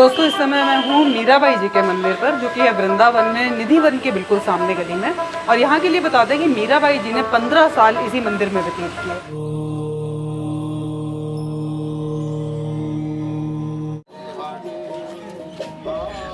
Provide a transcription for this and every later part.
दोस्तों इस समय मैं हूँ मीराबाई जी के मंदिर पर, जो कि है वृंदावन में निधि वन के बिल्कुल सामने गली में। और यहाँ के लिए बता दें कि मीराबाई जी ने 15 साल इसी मंदिर में व्यतीत किए।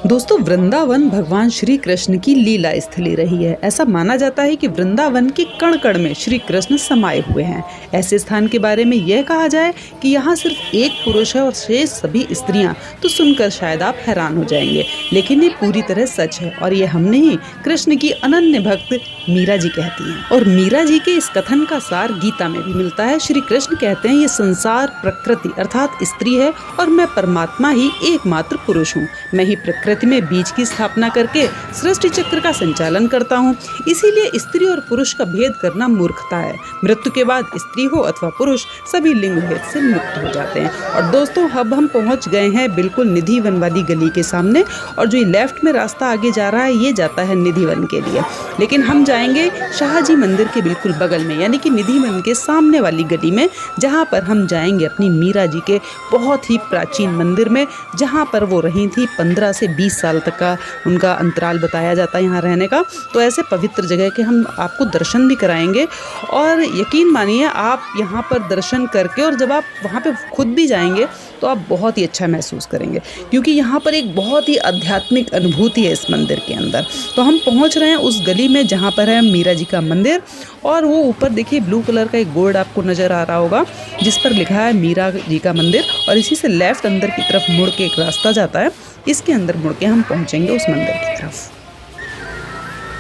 दोस्तों वृंदावन भगवान श्री कृष्ण की लीला स्थली रही है। ऐसा माना जाता है कि वृंदावन के कण कण में श्री कृष्ण समाये हुए हैं। ऐसे स्थान के बारे में यह कहा जाए कि यहाँ सिर्फ एक पुरुष है और शेष सभी स्त्रियां, तो सुनकर शायद आप हैरान हो जाएंगे, लेकिन ये पूरी तरह सच है। और ये हम नहीं, कृष्ण की अनन्य भक्त मीरा जी कहती हैं। और मीरा जी के इस कथन का सार गीता में भी मिलता है। श्री कृष्ण कहते हैं, ये संसार प्रकृति अर्थात स्त्री है और मैं परमात्मा ही एकमात्र पुरुष हूँ। मैं ही प्रकृति में बीज की स्थापना करके सृष्टि चक्र का संचालन करता हूँ। इसीलिए स्त्री और पुरुष का भेद करना मूर्खता है। मृत्यु के बाद स्त्री हो अथवा पुरुष, सभी लिंग भेद से मुक्त हो जाते हैं। और दोस्तों अब हम पहुँच गए हैं बिल्कुल निधि वन वाली गली के सामने। और जो ये लेफ्ट में रास्ता आगे जा रहा है, ये जाता है निधि वन के लिए, लेकिन हम जाएंगे शाहजी मंदिर के बिल्कुल बगल में, यानी कि निधि वन के सामने वाली गली में, जहाँ पर हम जाएंगे अपनी मीरा जी के बहुत ही प्राचीन मंदिर में, जहाँ पर वो रही थी 15 से 20 साल तक का उनका अंतराल बताया जाता है यहाँ रहने का। तो ऐसे पवित्र जगह के हम आपको दर्शन भी कराएंगे। और यकीन मानिए आप यहाँ पर दर्शन करके, और जब आप वहाँ पे खुद भी जाएंगे तो आप बहुत ही अच्छा महसूस करेंगे, क्योंकि यहाँ पर एक बहुत ही आध्यात्मिक अनुभूति है इस मंदिर के अंदर। तो हम पहुँच रहे हैं उस गली में जहाँ पर है मीरा जी का मंदिर। और वो ऊपर देखिए ब्लू कलर का एक बोर्ड आपको नज़र आ रहा होगा, जिस पर लिखा है मीरा जी का मंदिर। और इसी से लेफ्ट अंदर की तरफ मुड़ के एक रास्ता जाता है, इसके अंदर मुड़ के हम पहुंचेंगे उस मंदिर की तरफ।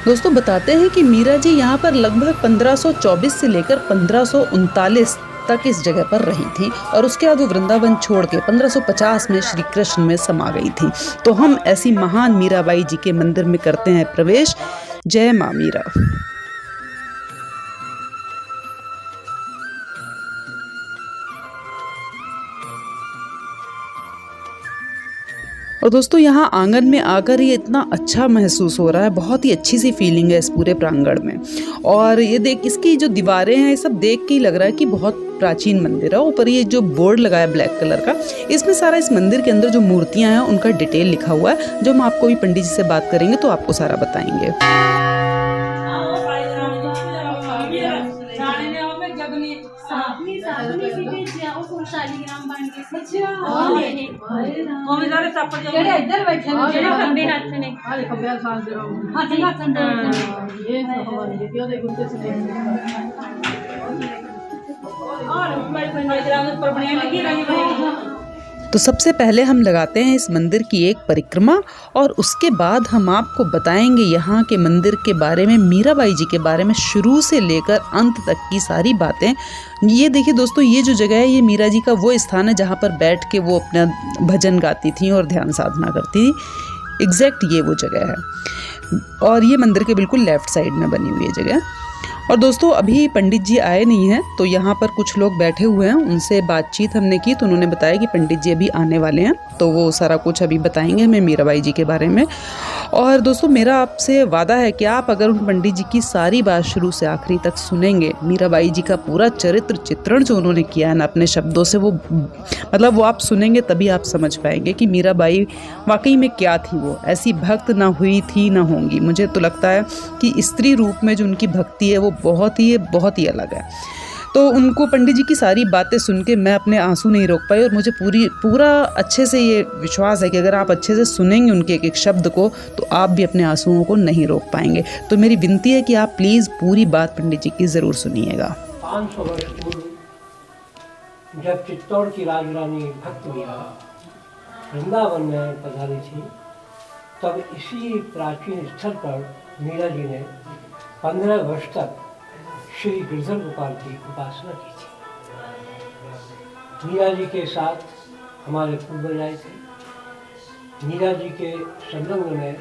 दोस्तों बताते हैं कि मीरा जी यहाँ पर लगभग 1524 से लेकर 1539 तक इस जगह पर रही थी। और उसके बाद वो वृंदावन छोड़ के 1550 में श्री कृष्ण में समा गई थी। तो हम ऐसी महान मीराबाई जी के मंदिर में करते हैं प्रवेश। जय माँ मीरा। और दोस्तों यहाँ आंगन में आकर ये इतना अच्छा महसूस हो रहा है, बहुत ही अच्छी सी फीलिंग है इस पूरे प्रांगण में। और ये देख, इसकी जो दीवारें हैं, ये सब देख के ही लग रहा है कि बहुत प्राचीन मंदिर है। ऊपर ये जो बोर्ड लगा है ब्लैक कलर का, इसमें सारा इस मंदिर के अंदर जो मूर्तियाँ हैं उनका डिटेल लिखा हुआ है, जो हम आपको भी पंडित जी से बात करेंगे तो आपको सारा बताएंगे। इधर बैठे खब्बे हाथ ने तो सबसे पहले हम लगाते हैं इस मंदिर की एक परिक्रमा, और उसके बाद हम आपको बताएंगे यहाँ के मंदिर के बारे में, मीराबाई जी के बारे में शुरू से लेकर अंत तक की सारी बातें। ये देखिए दोस्तों, ये जो जगह है, ये मीरा जी का वो स्थान है जहाँ पर बैठ के वो अपना भजन गाती थी और ध्यान साधना करती थी। एग्जैक्ट ये वो जगह है। और ये मंदिर के बिल्कुल लेफ्ट साइड में बनी हुई है जगह। और दोस्तों अभी पंडित जी आए नहीं हैं, तो यहाँ पर कुछ लोग बैठे हुए हैं, उनसे बातचीत हमने की तो उन्होंने बताया कि पंडित जी अभी आने वाले हैं, तो वो सारा कुछ अभी बताएंगे हमें मीराबाई जी के बारे में। और दोस्तों मेरा आपसे वादा है कि आप अगर उन पंडित जी की सारी बात शुरू से आखिरी तक सुनेंगे, मीराबाई जी का पूरा चरित्र चित्रण जो उन्होंने किया है ना अपने शब्दों से, वो मतलब वो आप सुनेंगे तभी आप समझ पाएंगे कि मीराबाई वाकई में क्या थी। वो ऐसी भक्त ना हुई थी ना होंगी। मुझे तो लगता है कि स्त्री रूप में जो उनकी भक्ति है वो बहुत ही अलग है। तो उनको पंडित जी की सारी बातें सुन के मैं अपने आंसू नहीं रोक पाई। और मुझे पूरा अच्छे से ये विश्वास है कि अगर आप अच्छे से सुनेंगे उनके एक एक शब्द को, तो आप भी अपने आंसुओं को नहीं रोक पाएंगे। तो मेरी विनती है कि आप प्लीज़ पूरी बात पंडित जी की ज़रूर सुनिएगा। 500 वर्ष पूर्व जब चित्तौड़ की राजरानी भक्त मीरा वृंदावन में पधारी थी, तब इसी प्राचीन स्थल पर मीरा जी ने 15 वर्ष तक श्री गिरधर गोपाल की उपासना की थी। मीरा जी के साथ हमारे पूर्वज आए थे। मीरा जी के संलग्न में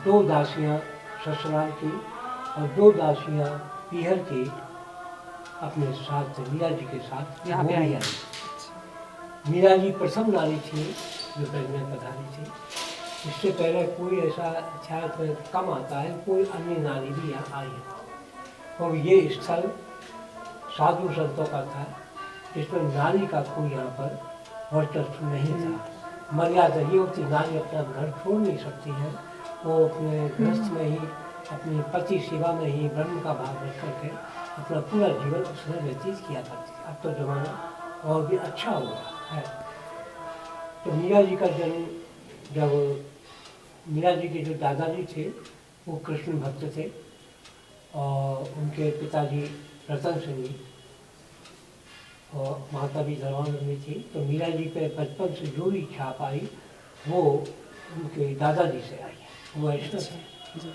2 दासियां ससुराल की और 2 दासियां पीहर की अपने साथ मीरा जी के साथ यहाँ पे आई। मीरा जी प्रथम नारी थी जो ब्रज में पधारी थी। इससे पहले कोई ऐसा शायद कम आता है, कोई अन्य नारी भी यहाँ आई है। और ये स्थल साधु संतों का था, जिसमें नारी का कोई यहाँ पर वर्चस्व नहीं था। मर्यादा ये होती, नारी अपना घर छोड़ नहीं सकती है, वो अपने गृहस्थ में ही, अपनी पति सेवा में ही ब्रह्म का भाव रख करके अपना पूरा जीवन उसमें व्यतीत किया करती थी। अब तो जमाना और भी अच्छा हो गया है। तो मीरा जी का जन्म, जब मीरा जी के जो दादाजी थे वो कृष्ण भक्त थे और उनके पिताजी रतन सिंह जी और माता भी धर्मानंदी थी। तो मीरा जी पे बचपन से जो भी छाप आई वो उनके दादाजी से आई है, वो ऐसा थे।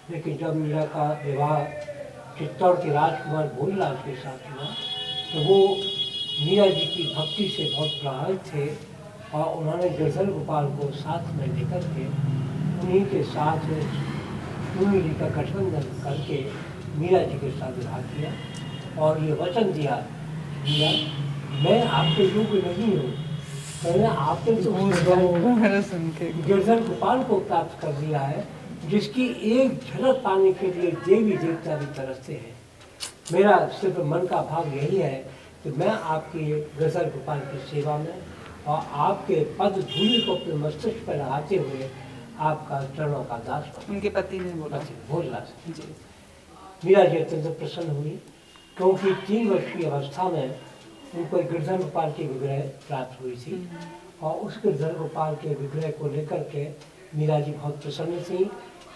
लेकिन जब मीरा का विवाह चित्तौड़ के राजकुमार भोजराज के साथ हुआ तो वो मीरा जी की भक्ति से बहुत प्रभावित थे और उन्होंने गिरधर गोपाल को साथ में लेकर के उन्हीं के साथ उन्हीं जी का गठबंधन करके मीरा जी के साथ विवाह किया और ये वचन दिया, मीरा मैं आपके योग्य नहीं हूँ, मैंने आपने तो गिरधर गोपाल को प्राप्त कर दिया है जिसकी एक झलक पाने के लिए देवी देवता भी तरसते हैं। मेरा सिर्फ मन का भाव यही है कि मैं आपके गिरधर गोपाल की सेवा में और आपके पद धूलि को अपने मस्तिष्क पर लगाते हुए आपका चरणों का दास बना। उनके पति ने बोला भोजराज जी। मीरा जी अत्यंत प्रसन्न हुई क्योंकि 3 वर्षीय अवस्था में उनको गिरधर गोपाल की विग्रह प्राप्त हुई थी और उस गिरधर गोपाल के विग्रह को लेकर के मीरा जी बहुत प्रसन्न थी।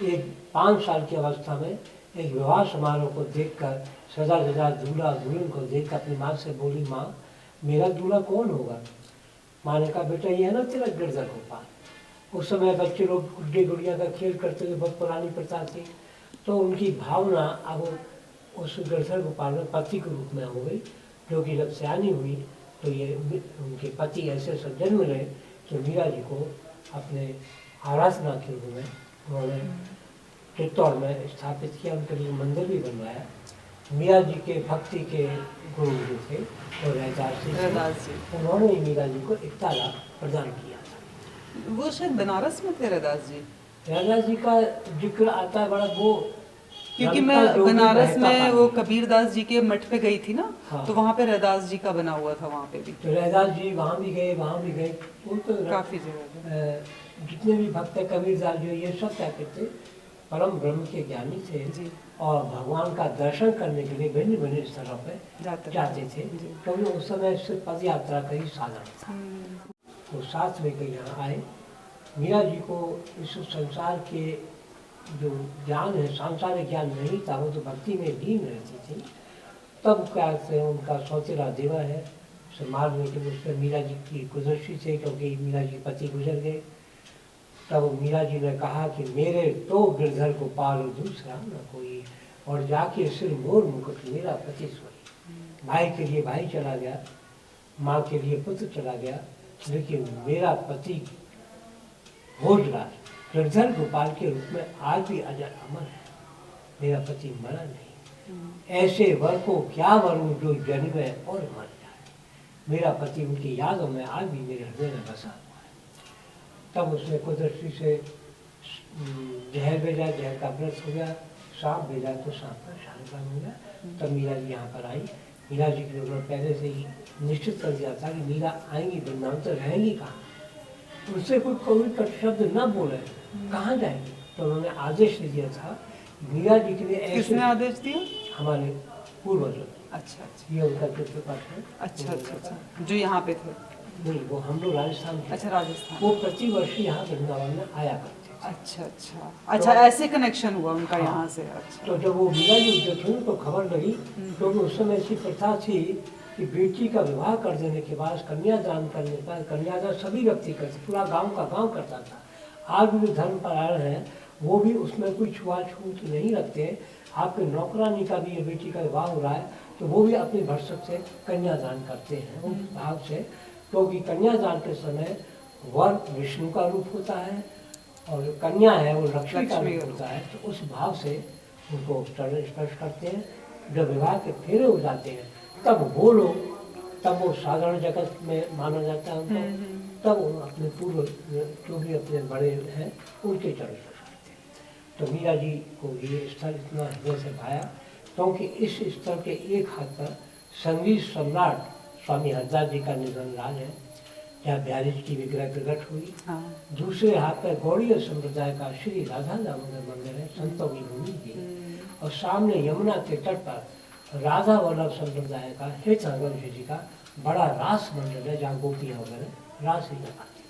एक 5 साल की अवस्था में एक विवाह समारोह को देखकर सजा सजा दूल्हा दुल्हन को देखकर अपनी माँ से बोली, माँ मेरा दूल्हा कौन होगा? माँ ने कहा, बेटा ये है ना तेरा गिरधर गोपाल। उस समय बच्चे लोग गुड्डी गुड़िया का खेल करते थे, बहुत पुरानी प्रथा थी। तो उनकी भावना अब उस गिरधर गोपाल में पति के रूप में हो गई, जो कि जब सयानी हुई तो ये उनके पति ऐसे सज्जन मिले कि मीरा जी को अपने आराधना के रूप में उन्होंने चित्तौड़ में स्थापित किया, उनके लिए मंदिर भी बनवाया। मीरा जी के भक्ति के गुरु जो थे वो रैदास जी, उन्होंने मीरा जी को एक ताला प्रदान किया था। वो शायद बनारस में थे रैदास जी। रैदास जी का जिक्र आता है बड़ा, वो क्योंकि मैं बनारस में वो कबीरदास जी के मठ पे गई थी ना, हाँ। तो वहाँ पे रैदास जी का बना हुआ था, वहाँ पे भी। तो रैदास जी वहाँ भी गए, वहाँ भी गए, वो तो काफी जगह जितने भी भक्त है कबीरदास जी ये सब क्या कहते, परम ब्रह्म के ज्ञानी थे जी। और भगवान का दर्शन करने के लिए भिन्न भिन्न स्थलों पे जाते थे, क्योंकि उस समय सिर्फ पद यात्रा का ही साधन था। तो साथ में के यहाँ आए। मीरा जी को इस संसार के जो ज्ञान है, सांसारिक ज्ञान नहीं था, वो तो भक्ति में लीन रहती थी। तब क्या से उनका सौतेला देवा है उसे मारने के उस पर मीरा जी की गुजरशी थे, क्योंकि मीरा जी पति गुजर गए। तब मीरा जी ने कहा कि मेरे तो गिरधर को पालो दूसरा न कोई, और जाके सिर मोर मुकुट मेरा पति सोई। भाई के लिए भाई चला गया, माँ के लिए पुत्र चला गया, लेकिन मेरा पति भोजराज गिरधर गोपाल के रूप में आज भी अजर अमर है। मेरा पति मरा नहीं, ऐसे वर को क्या वरूं जो जन्मे और मर जाए। मेरा पति उनकी यादों में आज भी मेरे हृदय में बसा हुआ है। तब उसने कुदरती से जहर भेजा, जहर का व्रत हो गया, सांप भेजा तो सांप का शानदार हो गया। तब मीरा जी यहाँ पर आई। मीरा जी के उन्होंने पहले से ही निश्चित कर दिया था कि मीरा आएंगी वृंदावन, तो रहेंगी कहाँ, उससे कोई कट शब्द न बोले, कहाँ जाएंगी। तो उन्होंने आदेश दिया था मीरा जी के लिए। किसने आदेश दिया? हमारे पूर्वजों। अच्छा अच्छा, ये उनका चित्रपट है। अच्छा अच्छा अच्छा, जो यहाँ पे थे? नहीं, वो हम लोग राजस्थान के। अच्छा, राजस्थान। वो प्रतिवर्ष यहाँ वृंदावन में आया करते। अच्छा अच्छा अच्छा, ऐसे कनेक्शन हुआ उनका यहाँ से। अच्छा। तो जब वो मीरा जी देखी तो खबर लगी, क्योंकि उस समय ऐसी प्रथा थी कि बेटी का विवाह कर देने के बाद कन्यादान करने पर, कन्यादान सभी व्यक्ति करते, पूरा गांव का गांव करता था। आज भी धर्म परायण है, वो भी उसमें कोई छुआछूत नहीं रखते। आपके नौकरानी का भी ये बेटी का विवाह हो रहा है तो वो भी अपने भरसक से कन्यादान करते हैं उस भाव से, क्योंकि कन्यादान के समय वर विष्णु का रूप होता है और जो कन्या है वो लक्ष्मी का रूप होता है। तो उस भाव से उनको चरण स्पर्श करते हैं। जब विवाह के फेरे हो जाते हैं तब वो लोग, तब वो साधारण जगत में माना जाता है उनको, तब वो अपने पूर्व जो भी अपने बड़े हैं उनके चरण स्पर्श करते हैं। तो मीरा जी को ये स्थल इतना हृदय से भाया, क्योंकि इस स्थल के एक हाथ पर संगीत सम्राट स्वामी हरदास जी का निधन राज है। जहाँ बिहारी जी की विग्रह प्रकट हुई। हाँ। दूसरे हाथ में गौड़ीय संप्रदाय का श्री राधा दामोदर मंदिर है, संतों की भूमि थी। और सामने यमुना के तट पर राधा वल्लभ संप्रदाय का हित हरवंश जी का बड़ा रास मंदिर है, जहाँ गोपियाँ वगैरह रास ही लगाती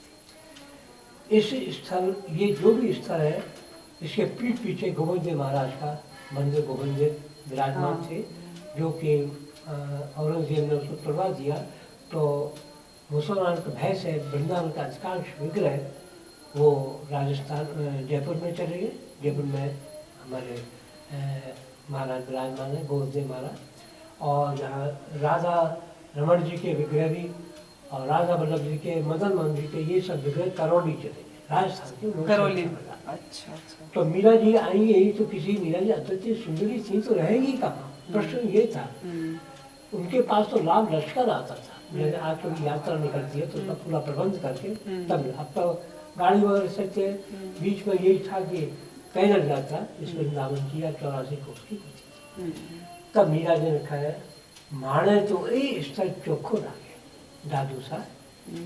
थी। इस स्थल, ये जो भी स्थल है, इसके पीठ पीछे गोविंद देव महाराज का मंदिर, गोविंद देव विराजमान थे, जो कि औरंगजेब ने उसको तोड़वा दिया। तो मुसलमान का भय से वृंदावन का अधिकांश विग्रह वो राजस्थान, जयपुर में चले गए। जयपुर में हमारे महाराज विराजमान है, गोविंद देव महाराज। और जहाँ राधा रमण जी के विग्रह भी और राधा वल्लभ जी के, मदन मोहन जी के, ये सब विग्रह करौली चले गए, राजस्थान के करौली। अच्छा। अच्छा। तो मीरा जी आएंगे ही तो किसी, मीरा जी अत्यंत सुंदरी थी तो रहेगी कहाँ, प्रश्न ये था। उनके पास तो लाभ लश्कर आता था, जैसे आज कभी यात्रा निकलती है तो उसका पूरा प्रबंध करके तब। अब तो गाड़ी वगैरह से थे, बीच में यही था कि पैदल यात्रा इस वृंदावन की या 84 कोस की होती थी। तब मीरा जी ने कहा माने तो ये स्थल चोखो लागे दादू सा,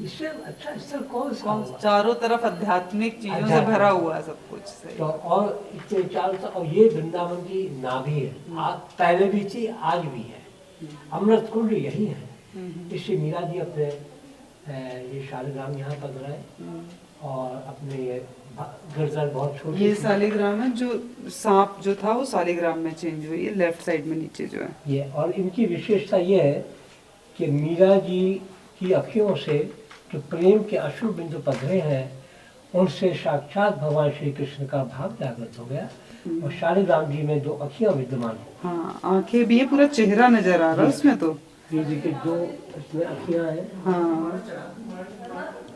इससे अच्छा स्थल कौन सा होगा? चारों तरफ आध्यात्मिक चीजों से भरा हुआ है सब कुछ से। तो और इतने चारों तरफ, और ये वृंदावन की नाभि है, पहले भी थी आज भी है, अमृत कुंड यही है। इससे मीरा जी अपने ये शालिग्राम यहाँ पधराए और अपने ये गिरधर बहुत छोटे, ये शालिग्राम है, जो सांप जो था वो शालिग्राम में चेंज हुई है, लेफ्ट साइड में नीचे जो है ये। और इनकी विशेषता ये है कि मीरा जी की अखियों से जो प्रेम के अश्रु बिंदु पधरे हैं, उनसे साक्षात भगवान श्री कृष्ण का भाव जागृत हो गया। और शालिग्राम जी में दो अखियां विद्यमान हो, हाँ, आंखें भी है, पूरा चेहरा नजर आ रहा है उसमें। तो ये देखिए दो इसमें अखियां हैं। हाँ,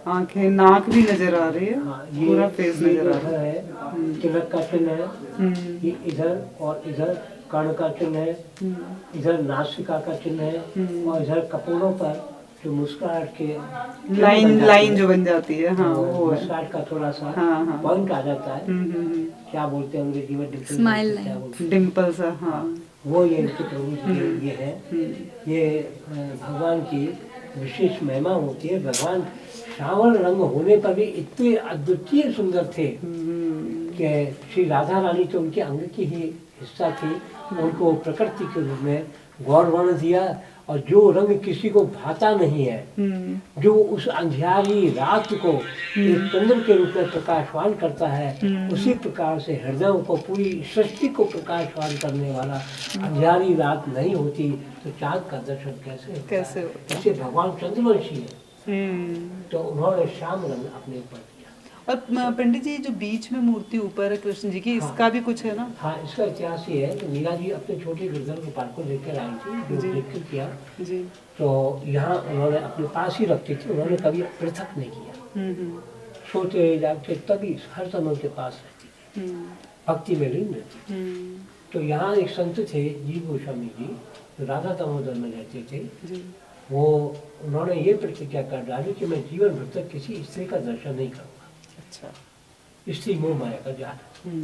आंखें, नाक भी नजर आ रही है, हाँ, पूरा फेस नजर आ इधर रहा है। है, तिलक का चिन्ह है, ये इधर और इधर कर्ण का चिन्ह है, इधर नासिका का चिन्ह है, और इधर कपोलों पर जो मुस्कुराहट के लाइन जो बन जाती है, हाँ वो है। मुस्कुराहट का थोड़ा सा हाँ। पॉइंट आ जाता है, क्या बोलते हैं अंग्रेजी में, Smile डिम्पल सा, हाँ वो ये इनके प्रभु जी ये है। ये भगवान की विशेष महिमा होती है। भगवान श्यामल रंग होने पर भी इतने अद्वितीय सुंदर थे कि श्री राधा रानी तो उनके अंग की ही हिस्सा थी, उनको प्रकृति के रूप में गौर वर्ण दिया। और जो रंग किसी को भाता नहीं है, जो उस अंधियारी रात को एक चंद्र के रूप में प्रकाशवान करता है, उसी प्रकार से हृदयों को, पूरी सृष्टि को प्रकाशवान करने वाला अंधियारी रात नहीं होती तो चाँद का दर्शन कैसे होता? जैसे भगवान चंद्रवंशी है तो उन्होंने श्याम रंग अपने ऊपर दिया। और पंडित जी, जो बीच में मूर्ति ऊपर है कृष्ण जी की, इसका भी कुछ है ना? हाँ, इसका इतिहास ये है कि मीरा जी अपने छोटे गिरधर गोपाल को लेकर आई थी, जो लेकर किया जी। तो यहाँ उन्होंने अपने पास ही रखती थी, उन्होंने कभी पृथक नहीं किया। सोते जागते तभी हर समय उनके पास रहती थी, भक्ति में लीन रहती थी। तो यहाँ एक संत थे जीव गोस्वामी जी, जो राधा दामोदर में रहते थे। वो उन्होंने ये प्रतिज्ञा कर डाली कि मैं जीवन भर तक किसी स्त्री का दर्शन नहीं करूँगा। अच्छा। स्त्री मोह माया का जाल।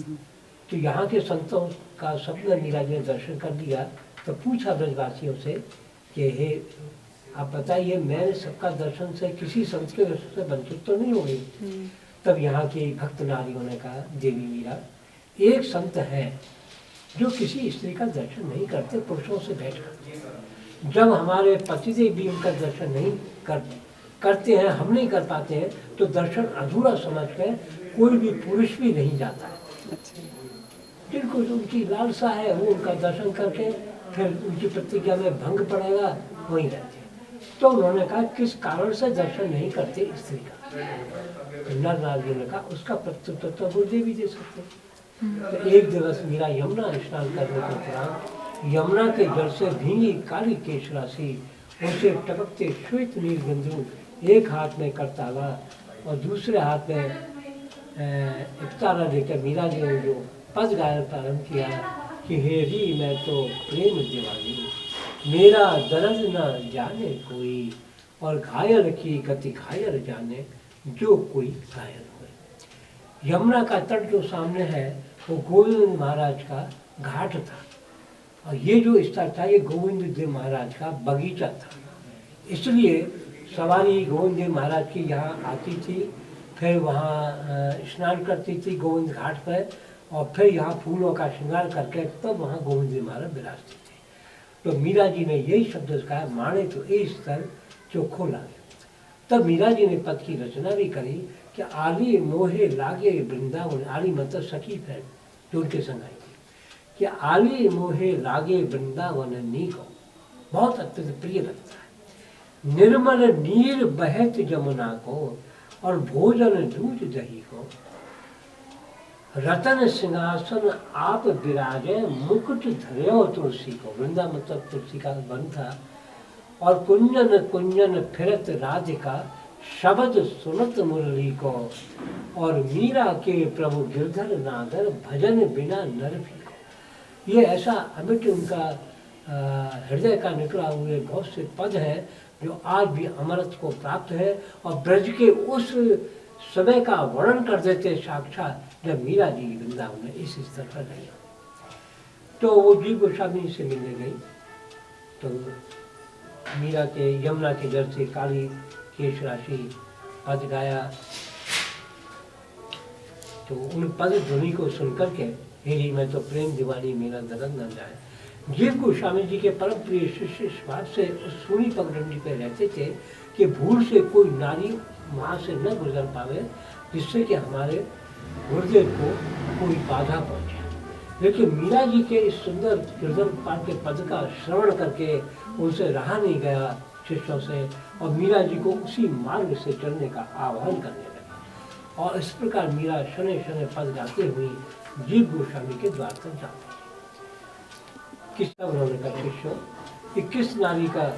तो यहाँ के संतों का सपना मीरा जी ने दर्शन कर दिया। तो पूछा ब्रजवासियों से कि हे आप बताइए, मैं सबका दर्शन से किसी संत के दर्शन से वंचित तो नहीं हो गई? तब यहाँ की भक्त नारियों ने कहा, देवी मीरा, एक संत है जो किसी स्त्री का दर्शन नहीं करते, पुरुषों से भेंट करते। जब हमारे पतिदेव भी उनका दर्शन नहीं करते हैं, हम नहीं कर पाते हैं, तो दर्शन अधूरा समझ कर कोई भी पुरुष भी नहीं जाता है। अच्छा। जिनको उनकी लालसा है वो उनका दर्शन करके फिर उनकी प्रतिज्ञा में भंग पड़ेगा, वहीं रहते हैं। तो उन्होंने कहा किस कारण से दर्शन नहीं करते स्त्री का? तो नरनाथ जी ने कहा उसका प्रत्युत्तर तो गुरुदेव भी दे सकते। तो एक दिवस मीरा यमुना स्नान करने के उपरांत यमुना के जल से भींगी काली केश राशि, उसे टपकते श्वेत नील बिंदु, एक हाथ में करताला और दूसरे हाथ में इफ्तारा लेकर मीरा जी ने जो पद गायन प्रारंभ किया कि हे री मैं तो प्रेम दीवानी, मेरा दर्द न जाने कोई, और घायल की गति घायल जाने जो कोई घायल हो। यमुना का तट जो सामने है वो गोविंद महाराज का घाट था, और ये जो स्थल था ये गोविंद देव महाराज का बगीचा था। इसलिए सवारी गोविंद जी महाराज की यहाँ आती थी, फिर वहाँ स्नान करती थी गोविंद घाट पर, और फिर यहाँ फूलों का श्रृंगार करके तब वहाँ गोविंद जी महाराज विराजते थे। तो मीरा जी ने यही शब्द कहा, माने तो ए स्तर चोखो लागे। तब मीरा जी ने पद की रचना भी करी कि आली मोहे लागे वृंदावन, आली मतलब सखी फ्रेंड जो उनके संग आई थी, कि आली मोहे लागे वृंदावन नीको, बहुत अत्यंत प्रिय लगता है। निर्मल नीर बहत जमुना को, और भोजन दूध दही को, रतन सिंहासन आप विराजे मुकुट धर्यो तुलसी को। वृंदा मतलब तुलसी का वन था। और कुंजन कुंजन फिरत राधिका, शब्द सुनत मुरली को, और मीरा के प्रभु गिरधर नागर, भजन बिना नर भी को। ये ऐसा अमिट उनका हृदय का निकला हुए बहुत से पद हैं जो आज भी अमृत को प्राप्त है, और ब्रज के उस समय का वर्णन कर देते साक्षात जब मीरा जी वृंदावन में इस स्तर पर रही। तो वो जीव गोस्वामी से मिलने गई, तो मीरा के यमुना के जल से काली केश राशि पद गाया। तो उन पद ध्वनि को सुनकर के हेरी मैं तो प्रेम दीवानी मेरा दरद न जाए। जीव गोस्वामी जी के परम प्रिय शिष्य इस बात से उस सूनी पगडंडी पे रहते थे कि भूल से कोई नारी वहाँ से न गुजर पावे, जिससे कि हमारे गुरुदेव को कोई बाधा पहुँचे। लेकिन मीरा जी के इस सुंदर कीर्तन पाठ के पद का श्रवण करके उनसे रहा नहीं गया शिष्यों से, और मीरा जी को उसी मार्ग से चलने का आह्वान करने लगे। और इस प्रकार मीरा शने शने पद गाते हुए जीव गोस्वामी के द्वार तक जाते। किसका उन्होंने कहा शिष्यों कि किस नारी का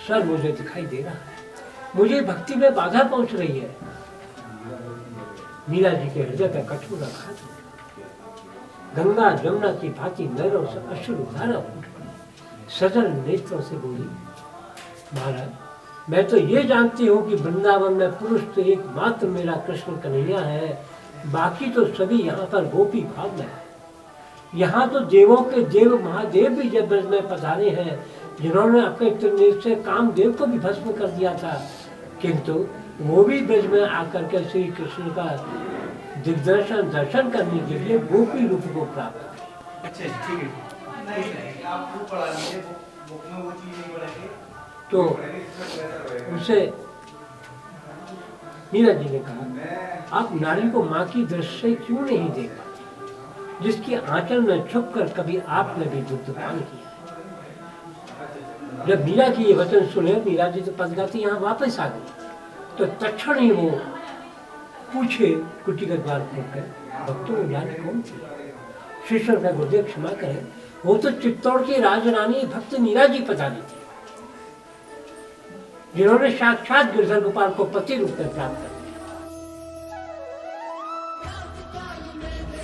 सर मुझे दिखाई दे रहा है, मुझे भक्ति में बाधा पहुंच रही है। मीरा जी के हृदय का कठोर आघात, गंगा जमुना की भांति नैरों से अश्रुधारा उठ पड़ी। सजल नेत्रों से बोली, महाराज मैं तो ये जानती हूँ कि वृंदावन में पुरुष तो एकमात्र मेरा कृष्ण कन्हैया है, बाकी तो सभी यहाँ पर गोपी भाव में है। यहाँ तो देवों के देव महादेव भी जब ब्रज में पधारे हैं, जिन्होंने अपने त्रिनेत्र से कामदेव को भी भस्म कर दिया था, किंतु वो भी ब्रज में आकर के श्री कृष्ण का दिग्दर्शन दर्शन करने के लिए गोपी रूप को प्राप्त किया। तो उनसे मीरा जी ने कहा, आप नारी को माँ की दृष्टि से क्यों नहीं देखा, जिसकी आंचल में छुप कर कभी आपने भी दुग्ध पान किया। जब मीरा की ये वचन सुने, मीरा जी तो पद गाती यहाँ वापस आ गई। तो तत्क्षण ही वो पूछे कुटी के द्वार खोलकर, भक्तों जाने कौन थी? शिष्य का गुरुदेव क्षमा करें, वो तो चित्तौड़ की राजरानी भक्त मीरा जी पधारी थी, जिन्होंने साक्षात गिरधर गोपाल को पति रूप में प्राप्त कर।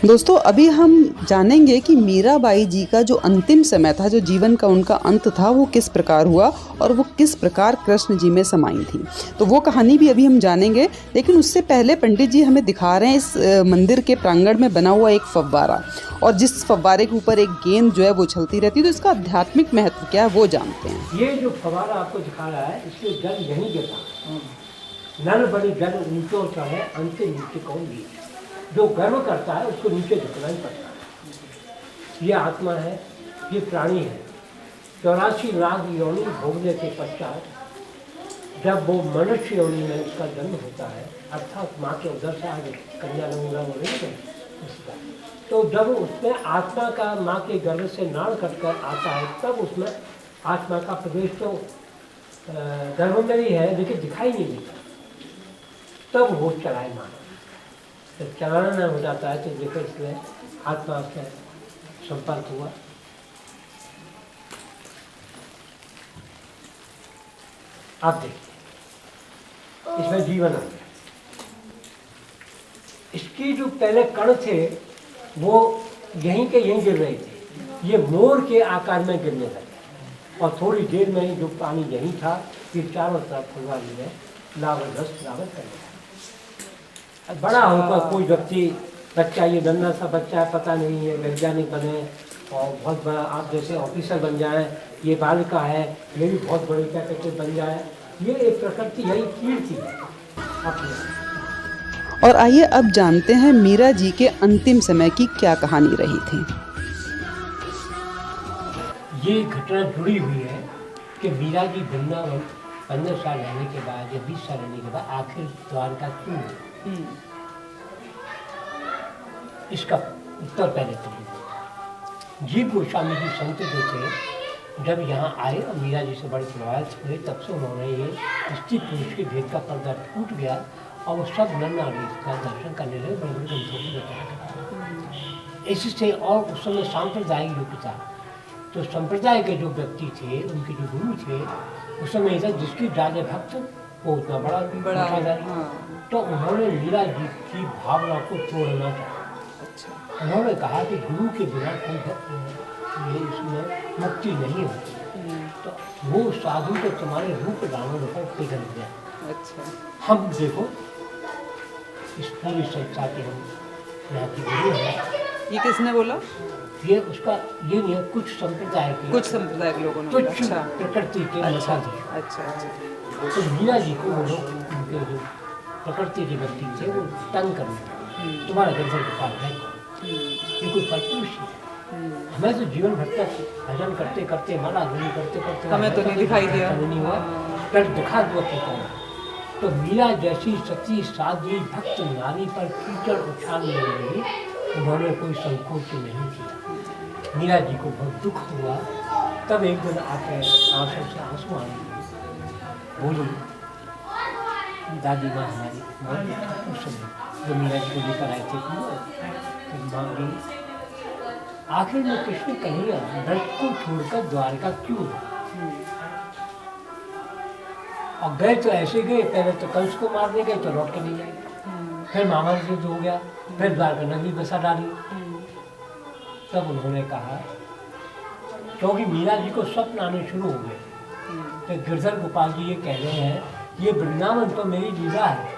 दोस्तों अभी हम जानेंगे कि मीराबाई जी का जो अंतिम समय था, जो जीवन का उनका अंत था, वो किस प्रकार हुआ और वो किस प्रकार कृष्ण जी में समाई थी। तो वो कहानी भी अभी हम जानेंगे, लेकिन उससे पहले पंडित जी हमें दिखा रहे हैं इस मंदिर के प्रांगण में बना हुआ एक फव्वारा, और जिस फव्वारे के ऊपर एक गेंद जो है वो चलती रहती है। तो इसका आध्यात्मिक महत्व क्या है वो जानते हैं। ये जो फव्वारा आपको दिखा रहा है, इसमें जल यहीं गिरता है। नर बड़ी जल नीचों का है, अंतिम नीचे कौन भी। जो गर्व करता है उसको नीचे झुकना ही पड़ता है। ये आत्मा है, ये प्राणी है। 84 लाख योनि भोगने के पश्चात जब वो मनुष्य योनि में उसका जन्म होता है, अर्थात माँ के उधर से आगे कन्या नमूना वो नहीं है उसका, तो जब उसमें आत्मा का माँ के गर्भ से नाड़ कटकर आता है, तब उसमें आत्मा का प्रवेश तो गर्भ में ही है, लेकिन दिखाई नहीं देता। तब वो चलायमान, जब चलाना हो जाता है तो देखो इसमें आत्मा से संपर्क हुआ। आप देखिए इसमें जीवन आ गया। इसकी जो पहले कण थे वो यहीं के यहीं गिर रहे थे, ये मोर के आकार में गिरने लगे, और थोड़ी देर में ही जो पानी यहीं था, ये चारों तरफ फुलवारी में लावर करने लगा। बड़ा होकर कोई व्यक्ति, बच्चा, ये नन्हा सा बच्चा है, पता नहीं है वैज्ञानिक बने और बहुत बड़ा आप जैसे ऑफिसर बन जाए, ये बालिका है ये भी बहुत बड़ी क्या कहते बन जाए, ये एक प्रकृति है, कीर्ति है अपने। और आइए अब जानते हैं मीरा जी के अंतिम समय की क्या कहानी रही थी। ये घटना जुड़ी हुई है कि मीरा जी वृंदावन 15 साल रहने के बाद या 20 साल रहने के बाद आखिर द्वारका क्यों हुई? इसका उत्तर पहले तो जीव गोस्वामी जी संत जो थे, जब यहाँ आए और मीरा जी से बड़े प्रभावित हुए, तब से उन्होंने ये स्त्री पुरुष के भेद का पर्दा टूट गया और वो सब नर नारी का दर्शन करने लगे, बड़े बड़े ग्रंथों में बताया। इससे और उस समय सांप्रदायिक युग था, तो संप्रदाय के जो व्यक्ति थे, उनके जो गुरु थे, उस समय था जिसकी राजा भक्त वो उतना बड़ा पेशादारी। तो उन्होंने मीरा जी की भावना को तोड़ना चाहा। उन्होंने कहा कि गुरु के बिना कोई इसमें मुक्ति नहीं होती। तो वो साधु तो तुम्हारे रूप दानों पर पिघल गया। हम देखो इस पूरी संस्था के हम यहाँ की गुरु हैं। ये किसने बोला? ये उसका ये नहीं है, कुछ संप्रदाय के लोगों ने कुछ बोला। प्रकृति के मठाधीश। अच्छा। तो मीरा जी को वो लोग उनके जो प्रकृति के व्यक्ति थे वो तंग करने, तुम्हारा गंधर्व के पास है ये कोई परपुरुष है। हमें तो जीवन भर तक भजन करते करते माला गुनी करते करते हमें तो नहीं दिखाई दिया, नहीं हुआ, कल दिखा दो अपने कौन। तो मीरा जैसी सती साध्वी भक्त नारी पर कीचड़ उछालने लगी, उन्होंने कोई संकोच नहीं किया। मीरा जी को बहुत दुख हुआ। तब एक दिन आके आंसू से आंसू आने बोली, दादी माँ हमारी उस समय जो मीरा जी को लेकर आए थे, तो माँ गई, आखिर में कृष्ण कन्हैया व्रत को छोड़कर द्वारका क्यों? और गए तो ऐसे गए, पहले तो कंस को मारने गए तो लौट के नहीं गए, फिर मामा से युद्ध हो गया, फिर द्वारका नगरी बसा डाली। तब उन्होंने कहा, क्योंकि मीरा जी को स्वप्न आने शुरू हो गए, तो गिरधर गोपाल जी ये कह रहे हैं, ये वृंदावन तो मेरी लीला है,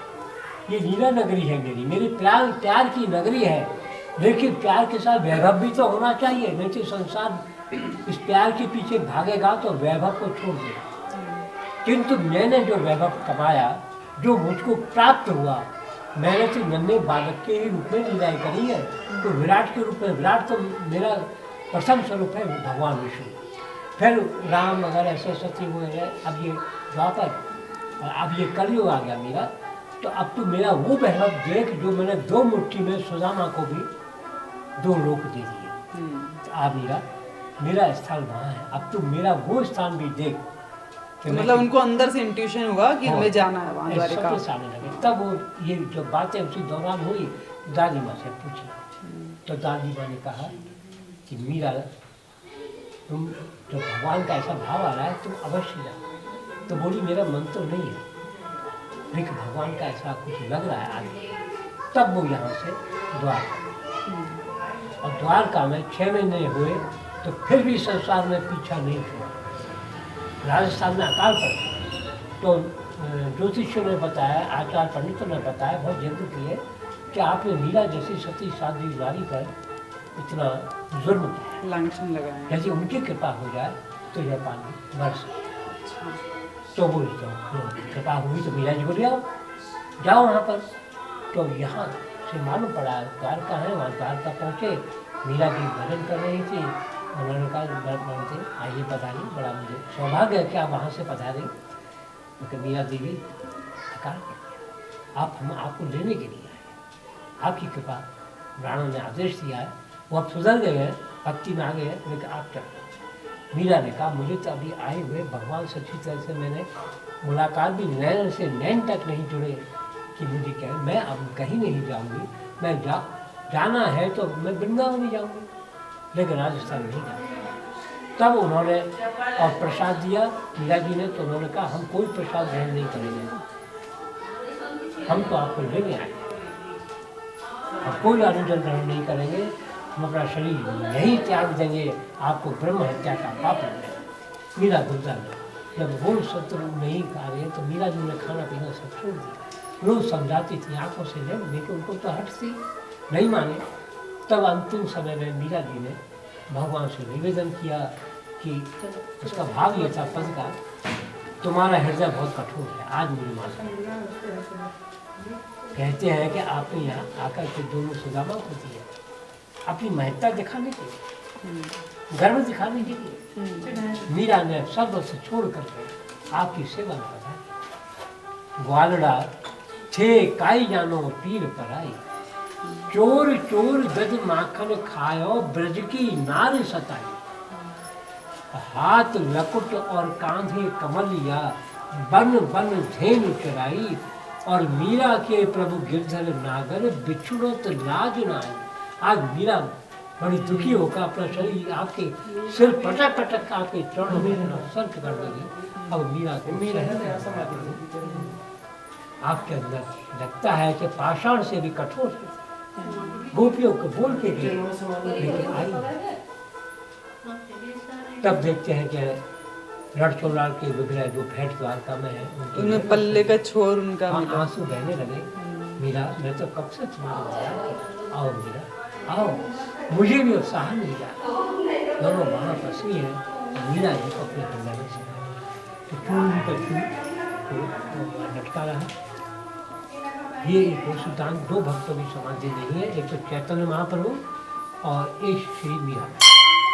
ये लीला नगरी है मेरी प्यार की नगरी है। लेकिन प्यार के साथ वैभव भी तो होना चाहिए, नहीं तो संसार इस प्यार के पीछे भागेगा तो वैभव को छोड़ देगा। किंतु मैंने जो वैभव कमाया, जो मुझको प्राप्त हुआ, मैंने तो नन्हे बालक के ही रूप में लीलाएं करी है। तो विराट के रूप में, विराट तो मेरा प्रथम स्वरूप है भगवान विष्णु, फिर राम वगैरह ऐसे सती हुए हैं, अब ये द्वापर और अब ये कलयुग आ गया मेरा। तो अब तो मेरा वो वैभव देख जो मैंने 2 मुट्ठी में सुदामा को भी 2 लोक दे दिए। तो अब मेरा स्थान वहाँ है, अब तो मेरा वो स्थान भी देख। तो मतलब उनको अंदर से इंट्यूशन हुआ कि हमें जाना है वहाँ द्वारका। लगे। तब वो ये जो बातें उसी दौरान हुई, दादी माँ से पूछी, तो दादी माँ ने कहा कि मीरा, तुम जो भगवान का ऐसा भाव आ रहा है, तुम अवश्य जाओ। तो बोली, मेरा मन तो नहीं है, लेकिन भगवान का ऐसा कुछ लग रहा है आगे। तब वो यहाँ से द्वारका, और द्वारका में 6 महीने हुए, तो फिर भी संसार में पीछा नहीं छोड़ा। राजस्थान में अकाल पड़ा, तो ज्योतिषियों ने बताया, आचार्य पंडितों ने बताया, बहुत जल्दी किए कि आपने मीरा जैसी सती साध्वी नारी पर इतना जुर्म किया, लांछन लगाया, यदि उनकी कृपा हो जाए तो यह पानी बरस। तो वो कृपा हुई तो मीरा जी को ले आओ, जाओ वहाँ पर। तो यहाँ से मालूम पड़ा द्वारका है, वहाँ द्वारका पहुँचे, मीरा जी भजन कर रही थी। उन्होंने कहा, थे आइए पधारिए, बड़ा मुझे सौभाग्य है कि आप वहाँ से पधारें। क्योंकि मीरा देवी अकाल कर दिया, हम आपको लेने के लिए आए, आपकी कृपा ब्राह्मण ने आदेश दिया है, वो अब सुधर गए हैं, भक्ति में आ गए हैं, लेकिन आप चलो। मीरा ने कहा, मुझे तो अभी आए हुए भगवान से अच्छी तरह से मैंने मुलाकात भी नैन से नैन तक नहीं जुड़े कि मुझे क्या है, मैं अब कहीं नहीं जाऊँगी, मैं जाना है तो मैं वृंदावन ही जाऊँगी, लेकिन राजस्थान नहीं जाऊँगी। तब उन्होंने और प्रसाद दिया मीरा जी ने, तो उन्होंने कहा, हम कोई प्रसाद ग्रहण नहीं करेंगे, हम तो आपको लेने आए, हम कोई अनुजन ग्रहण नहीं करेंगे, हम अपना शरीर यही त्याग देंगे, आपको ब्रह्म हत्या का पाप लगेगा। मीरा दुर्गा ने जब वो शत्रु नहीं खा रहे, तो मीरा जी ने खाना पीना सब छोड़ दिया। रोज समझाती थी आंखों से, लेकिन उनको तो हट थी, नहीं माने। तब अंतिम समय में मीरा जी ने भगवान से निवेदन किया कि उसका भाव ये था पद का तुम्हारा हृदय बहुत कठोर है। आज मेरी माँ कहते हैं कि आपने यहाँ आकर के दोनों सुदामा को दिए अपनी महत्ता दिखाने के लिए, गर्व दिखाने के लिए। मीरा ने सब से छोड़ करके आपकी सेवा कर ग्वालड़ा थे काई जानो पीर पर आई, चोर चोर गज माखन खायो ब्रज की नार सताई, हाथ लकुट और कांधे कमलिया बन बन धेनु चराई, और मीरा के प्रभु गिरधर नागर बिछुड़त लाज नाई। आज मीरा बड़ी दुखी होकर अपना शरीर आपके सिर पटक पटक आपके चरणों में अपना सर कर देगी। अब मीरा को आपके अंदर लगता है कि पाषाण से भी कठोर है, गोपियों को बोल के भी लेकिन आई। तब देखते हैं कि रणछोड़लाल के विग्रह जो भेंट द्वारका में है उनमें पल्ले का छोर उनका आंसू बहने लगे। मीरा मैं तो कब से तुम्हारा आओ मीरा आओ, मुझे भी उत्साह मिल गया। दोनों महापसी हैं, मीरा जी को अपने हृदय में सिखाया तो चून का चून लटका रहा। ये एक सुल्तान दो भक्तों की समाधि नहीं है, एक तो चैतन्य महाप्रभु और एक श्री मीरा,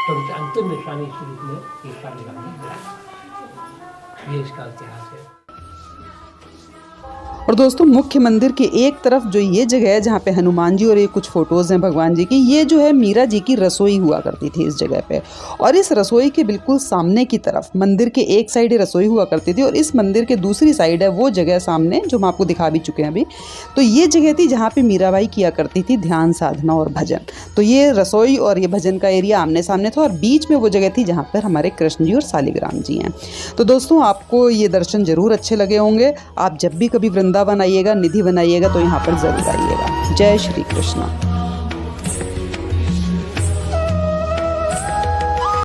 तो अंतिम निशानी स्वरूप में ये शालिग्राम मिला। ये इसका इतिहास है। और दोस्तों मुख्य मंदिर के एक तरफ जो ये जगह है जहाँ पे हनुमान जी और ये कुछ फोटोज़ हैं भगवान जी की, ये जो है मीरा जी की रसोई हुआ करती थी इस जगह पे। और इस रसोई के बिल्कुल सामने की तरफ मंदिर के एक साइड रसोई हुआ करती थी और इस मंदिर के दूसरी साइड है वो जगह सामने जो हम आपको दिखा भी चुके हैं अभी। तो ये जगह थी जहाँ पे मीराबाई किया करती थी ध्यान साधना और भजन। तो ये रसोई और ये भजन का एरिया आमने सामने था और बीच में वो जगह थी जहाँ पर हमारे कृष्ण जी और शालिग्राम जी हैं। तो दोस्तों आपको ये दर्शन ज़रूर अच्छे लगे होंगे। आप जब भी कभी वृंदावन आइएगा, निधि बनाइएगा तो यहाँ पर ज़रूर आइएगा। जय श्री कृष्ण।